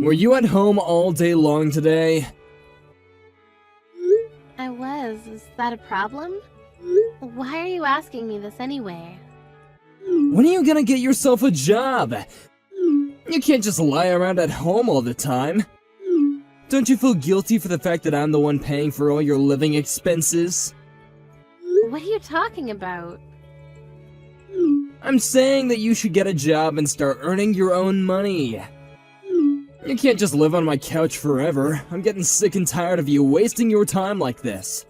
Were you at home all day long today? I was. Is that a problem? Why are you asking me this anyway? When are you gonna get yourself a job? You can't just lie around at home all the time. Don't you feel guilty for the fact that I'm the one paying for all your living expenses? What are you talking about? I'm saying that you should get a job and start earning your own money. You can't just live on my couch forever. I'm getting sick and tired of you wasting your time like this.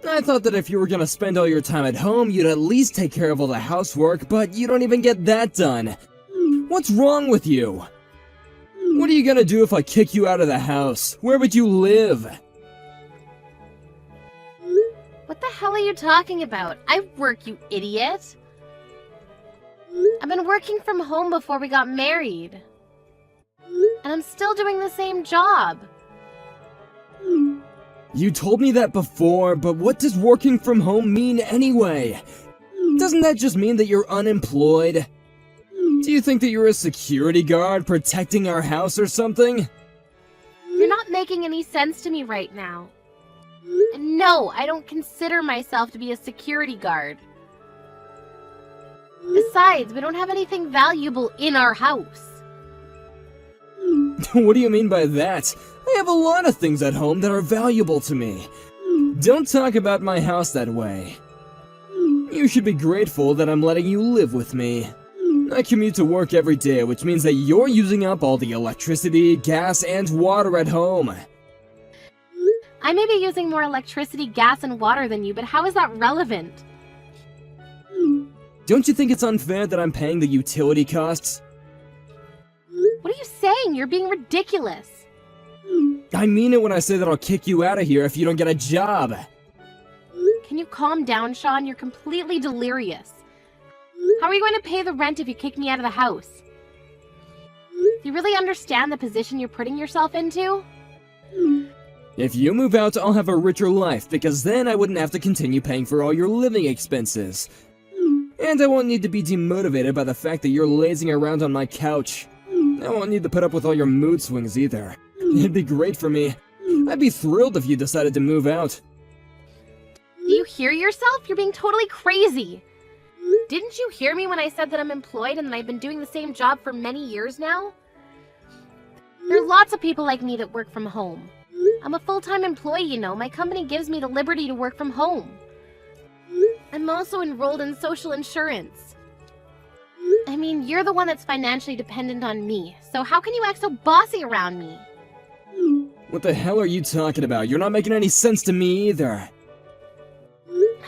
I thought that if you were gonna spend all your time at home, you'd at least take care of all the housework, but you don't even get that done. What's wrong with you? What are you gonna do if I kick you out of the house? Where would you live? What the hell are you talking about? I work, you idiot. I've been working from home before we got married. And I'm still doing the same job. You told me that before, but what does working from home mean anyway? Doesn't that just mean that you're unemployed? Do you think that you're a security guard protecting our house or something? You're not making any sense to me right now. And no, I don't consider myself to be a security guard. Besides, we don't have anything valuable in our house. What do you mean by that? I have a lot of things at home that are valuable to me. Don't talk about my house that way. You should be grateful that I'm letting you live with me. I commute to work every day, which means that you're using up all the electricity, gas, and water at home. I may be using more electricity, gas, and water than you, but how is that relevant? Don't you think it's unfair that I'm paying the utility costs? What are you saying? You're being ridiculous. I mean it when I say that I'll kick you out of here if you don't get a job. Can you calm down, Sean? You're completely delirious. How are you going to pay the rent if you kick me out of the house? Do you really understand the position you're putting yourself into? If you move out, I'll have a richer life, because then I wouldn't have to continue paying for all your living expenses. And I won't need to be demotivated by the fact that you're lazing around on my couch. I won't need to put up with all your mood swings either. It'd be great for me. I'd be thrilled if you decided to move out. Do you hear yourself? You're being totally crazy. Didn't you hear me when I said that I'm employed and that I've been doing the same job for many years now? There are lots of people like me that work from home. I'm a full-time employee, you know. My company gives me the liberty to work from home. I'm also enrolled in social insurance. I mean, you're the one that's financially dependent on me, so how can you act so bossy around me? What the hell are you talking about? You're not making any sense to me either.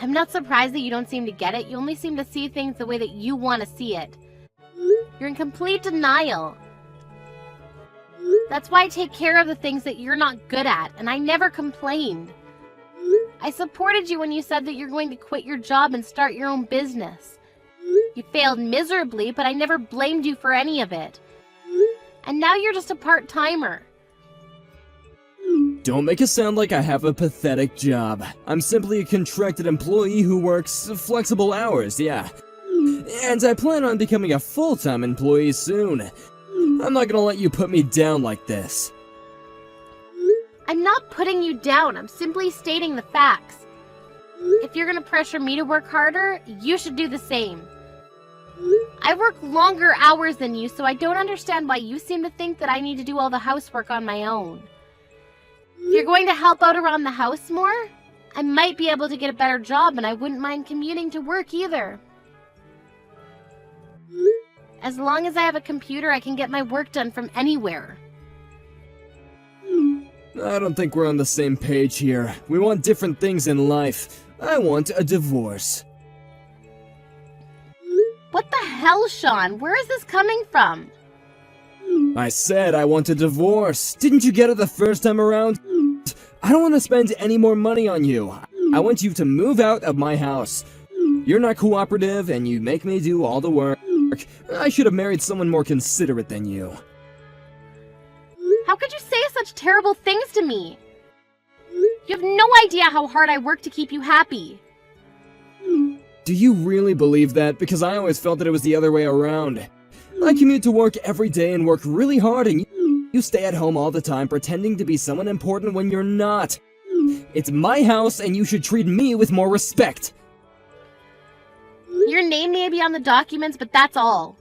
I'm not surprised that you don't seem to get it. You only seem to see things the way that you want to see it. You're in complete denial. That's why I take care of the things that you're not good at, and I never complained. I supported you when you said that you're going to quit your job and start your own business. You failed miserably, but I never blamed you for any of it. And now you're just a part-timer. Don't make it sound like I have a pathetic job. I'm simply a contracted employee who works flexible hours, yeah. And I plan on becoming a full-time employee soon. I'm not gonna let you put me down like this. I'm not putting you down. I'm simply stating the facts. If you're gonna pressure me to work harder, you should do the same. I work longer hours than you, so I don't understand why you seem to think that I need to do all the housework on my own. If you're going to help out around the house more, I might be able to get a better job, and I wouldn't mind commuting to work either. As long as I have a computer, I can get my work done from anywhere. I don't think we're on the same page here. We want different things in life. I want a divorce. What the hell, Sean? Where is this coming from? I said I want a divorce. Didn't you get it the first time around? I don't want to spend any more money on you. I want you to move out of my house. You're not cooperative and you make me do all the work. I should have married someone more considerate than you. How could you say such terrible things to me? You have no idea how hard I work to keep you happy. Do you really believe that? Because I always felt that it was the other way around. I commute to work every day and work really hard, and You stay at home all the time pretending to be someone important when you're not. It's my house and you should treat me with more respect. Your name may be on the documents, but that's all.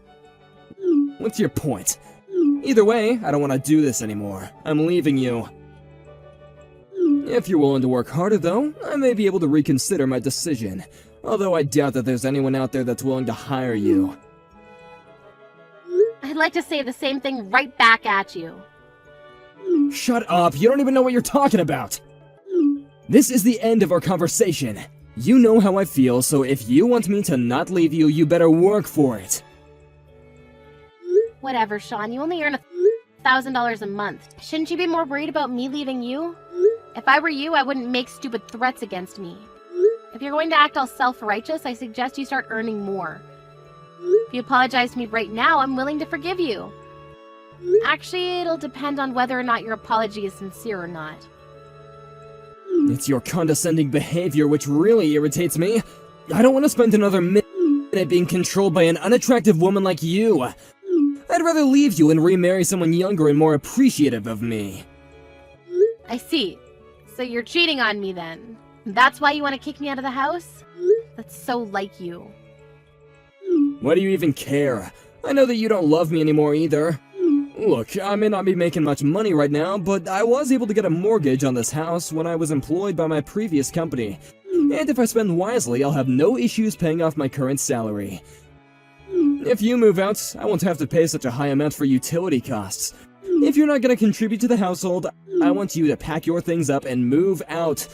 What's your point? Either way, I don't want to do this anymore. I'm leaving you. If you're willing to work harder, though, I may be able to reconsider my decision. Although I doubt that there's anyone out there that's willing to hire you. I'd like to say the same thing right back at you. Shut up, you don't even know what you're talking about! This is the end of our conversation. You know how I feel, so if you want me to not leave you, you better work for it. Whatever, Sean, you only earn $1,000 a month. Shouldn't you be more worried about me leaving you? If I were you, I wouldn't make stupid threats against me. If you're going to act all self-righteous, I suggest you start earning more. If you apologize to me right now, I'm willing to forgive you. Actually, it'll depend on whether or not your apology is sincere or not. It's your condescending behavior which really irritates me. I don't want to spend another minute being controlled by an unattractive woman like you. I'd rather leave you and remarry someone younger and more appreciative of me. I see. So you're cheating on me then. That's why you want to kick me out of the house? That's so like you. Why do you even care? I know that you don't love me anymore either. Look, I may not be making much money right now, but I was able to get a mortgage on this house when I was employed by my previous company. And if I spend wisely, I'll have no issues paying off my current salary. If you move out, I won't have to pay such a high amount for utility costs. If you're not going to contribute to the household, I want you to pack your things up and move out.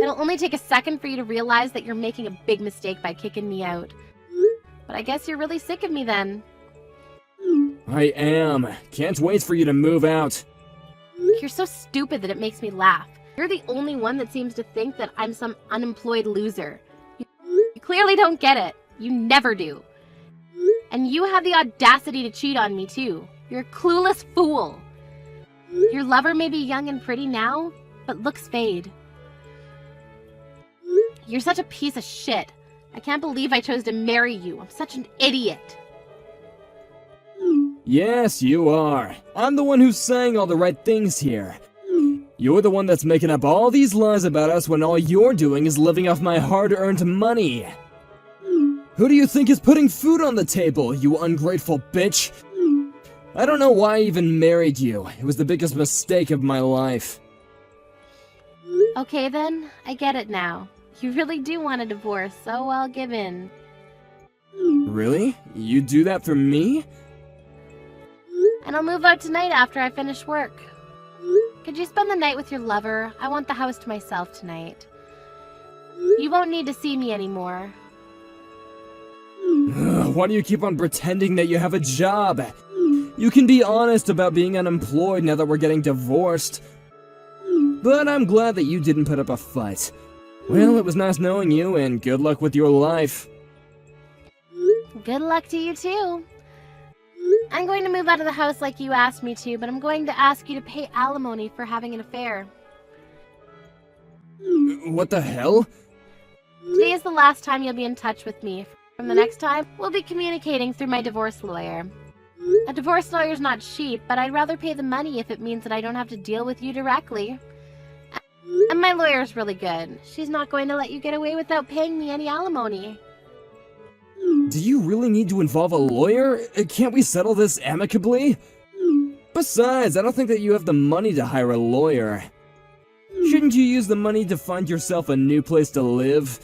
It'll only take a second for you to realize that you're making a big mistake by kicking me out. But I guess you're really sick of me then. I am. Can't wait for you to move out. You're so stupid that it makes me laugh. You're the only one that seems to think that I'm some unemployed loser. You clearly don't get it. You never do. And you have the audacity to cheat on me too. You're a clueless fool. Your lover may be young and pretty now, but looks fade. You're such a piece of shit. I can't believe I chose to marry you. I'm such an idiot. Yes, you are. I'm the one who's saying all the right things here. You're the one that's making up all these lies about us when all you're doing is living off my hard-earned money. Who do you think is putting food on the table, you ungrateful bitch? I don't know why I even married you. It was the biggest mistake of my life. Okay then, I get it now. You really do want a divorce, so I'll give in. Really? You do that for me? And I'll move out tonight after I finish work. Could you spend the night with your lover? I want the house to myself tonight. You won't need to see me anymore. Why do you keep on pretending that you have a job? You can be honest about being unemployed now that we're getting divorced. But I'm glad that you didn't put up a fight. Well, it was nice knowing you, and good luck with your life. Good luck to you too. I'm going to move out of the house like you asked me to, but I'm going to ask you to pay alimony for having an affair. What the hell? Today is the last time you'll be in touch with me. From the next time, we'll be communicating through my divorce lawyer. A divorce lawyer's not cheap, but I'd rather pay the money if it means that I don't have to deal with you directly. And my lawyer's really good. She's not going to let you get away without paying me any alimony. Do you really need to involve a lawyer? Can't we settle this amicably? Besides, I don't think that you have the money to hire a lawyer. Shouldn't you use the money to find yourself a new place to live?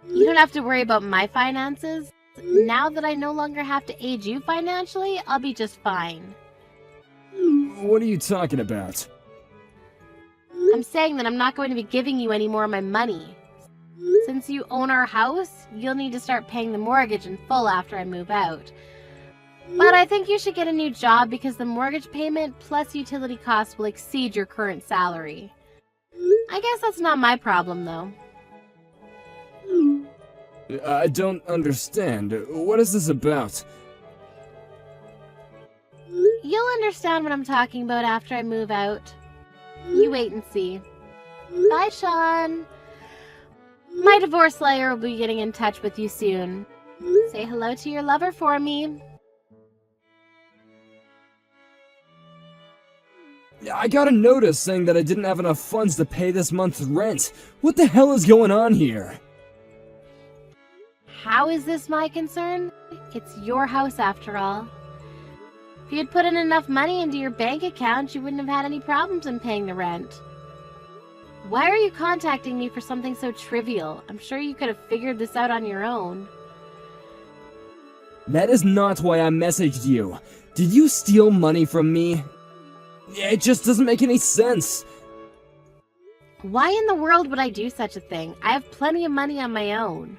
You don't have to worry about my finances. Now that I no longer have to aid you financially, I'll be just fine. What are you talking about? I'm saying that I'm not going to be giving you any more of my money. Since you own our house, you'll need to start paying the mortgage in full after I move out. But I think you should get a new job because the mortgage payment plus utility costs will exceed your current salary. I guess that's not my problem, though. I don't understand. What is this about? You'll understand what I'm talking about after I move out. You wait and see. Bye, Sean. My divorce lawyer will be getting in touch with you soon. Say hello to your lover for me. I got a notice saying that I didn't have enough funds to pay this month's rent. What the hell is going on here? How is this my concern? It's your house after all. If you had put in enough money into your bank account, you wouldn't have had any problems in paying the rent. Why are you contacting me for something so trivial? I'm sure you could have figured this out on your own. That is not why I messaged you. Did you steal money from me? It just doesn't make any sense. Why in the world would I do such a thing? I have plenty of money on my own.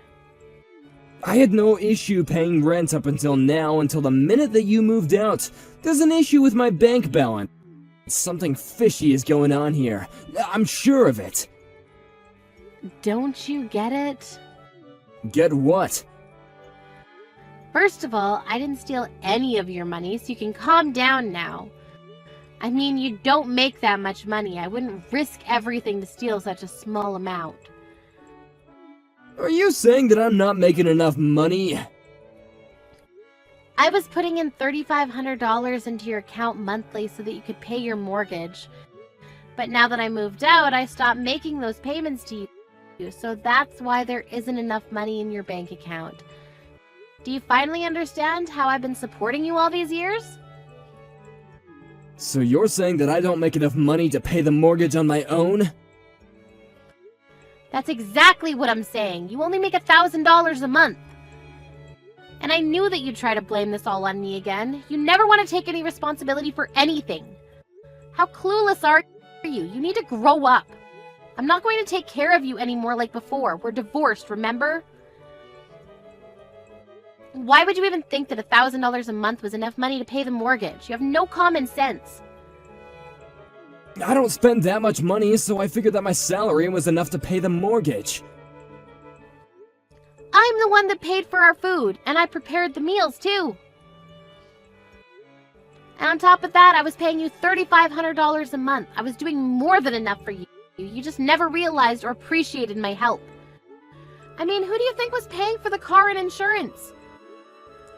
I had no issue paying rent up until now, until the minute that you moved out. There's an issue with my bank balance. Something fishy is going on here. I'm sure of it. Don't you get it? Get what? First of all, I didn't steal any of your money, so you can calm down now. I mean, you don't make that much money. I wouldn't risk everything to steal such a small amount. Are you saying that I'm not making enough money? I was putting in $3,500 into your account monthly so that you could pay your mortgage. But now that I moved out, I stopped making those payments to you, so that's why there isn't enough money in your bank account. Do you finally understand how I've been supporting you all these years? So you're saying that I don't make enough money to pay the mortgage on my own? That's exactly what I'm saying. You only make $1,000 a month. And I knew that you'd try to blame this all on me again. You never want to take any responsibility for anything. How clueless are you? You need to grow up. I'm not going to take care of you anymore like before. We're divorced, remember? Why would you even think that $1,000 a month was enough money to pay the mortgage? You have no common sense. I don't spend that much money, so I figured that my salary was enough to pay the mortgage. I'm the one that paid for our food, and I prepared the meals too. And on top of that, I was paying you $3,500 a month. I was doing more than enough for you. You just never realized or appreciated my help. I mean, who do you think was paying for the car and insurance?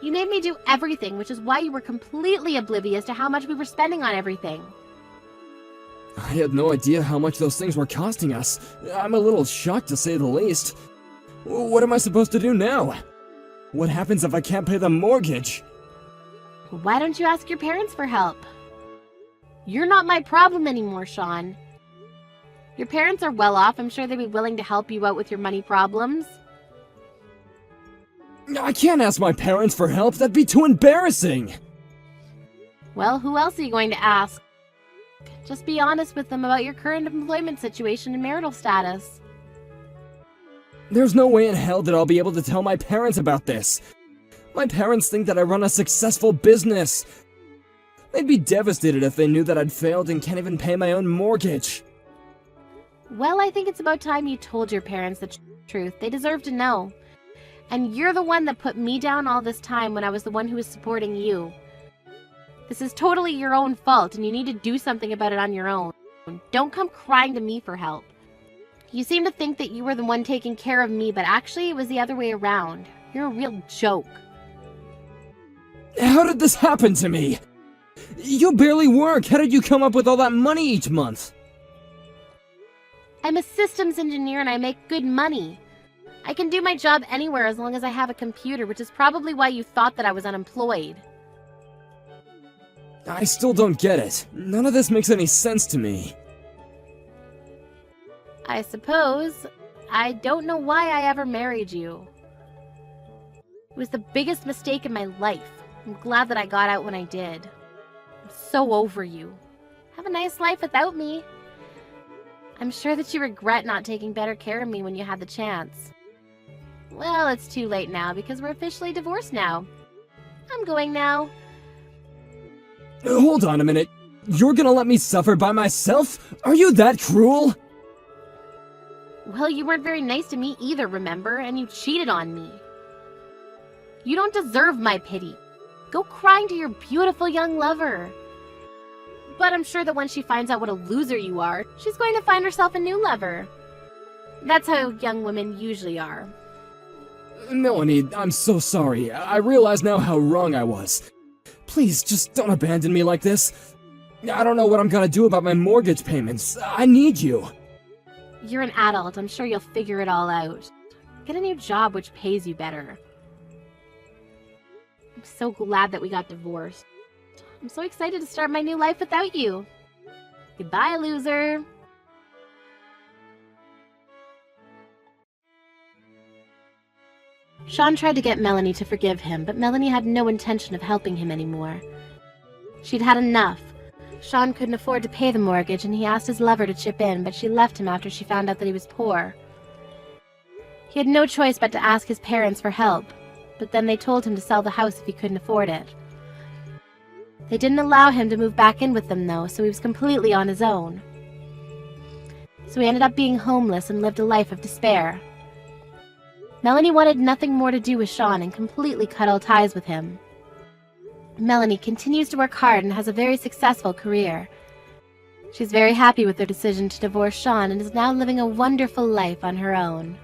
You made me do everything, which is why you were completely oblivious to how much we were spending on everything. I had no idea how much those things were costing us. I'm a little shocked, to say the least. What am I supposed to do now? What happens if I can't pay the mortgage? Why don't you ask your parents for help? You're not my problem anymore, Sean. Your parents are well off. I'm sure they'd be willing to help you out with your money problems. I can't ask my parents for help. That'd be too embarrassing. Well, who else are you going to ask? Just be honest with them about your current employment situation and marital status. There's no way in hell that I'll be able to tell my parents about this. My parents think that I run a successful business. They'd be devastated if they knew that I'd failed and can't even pay my own mortgage. Well, I think it's about time you told your parents the truth. They deserve to know. And you're the one that put me down all this time when I was the one who was supporting you. This is totally your own fault, and you need to do something about it on your own. Don't come crying to me for help. You seem to think that you were the one taking care of me, but actually it was the other way around. You're a real joke. How did this happen to me? You barely work. How did you come up with all that money each month? I'm a systems engineer and I make good money. I can do my job anywhere as long as I have a computer, which is probably why you thought that I was unemployed. I still don't get it. None of this makes any sense to me. I suppose. I don't know why I ever married you. It was the biggest mistake in my life. I'm glad that I got out when I did. I'm so over you. Have a nice life without me. I'm sure that you regret not taking better care of me when you had the chance. Well, it's too late now because we're officially divorced now. I'm going now. Hold on a minute. You're gonna let me suffer by myself? Are you that cruel? Well, you weren't very nice to me either, remember? And you cheated on me. You don't deserve my pity. Go crying to your beautiful young lover. But I'm sure that when she finds out what a loser you are, she's going to find herself a new lover. That's how young women usually are. Melanie, I'm so sorry. I realize now how wrong I was. Please, just don't abandon me like this. I don't know what I'm gonna do about my mortgage payments. I need you. You're an adult. I'm sure you'll figure it all out. Get a new job which pays you better. I'm so glad that we got divorced. I'm so excited to start my new life without you. Goodbye, loser. Sean tried to get Melanie to forgive him, but Melanie had no intention of helping him anymore. She'd had enough. Sean couldn't afford to pay the mortgage, and he asked his lover to chip in, but she left him after she found out that he was poor. He had no choice but to ask his parents for help, but then they told him to sell the house if he couldn't afford it. They didn't allow him to move back in with them, though, so he was completely on his own. So he ended up being homeless and lived a life of despair. Melanie wanted nothing more to do with Sean and completely cut all ties with him. Melanie continues to work hard and has a very successful career. She's very happy with her decision to divorce Sean and is now living a wonderful life on her own.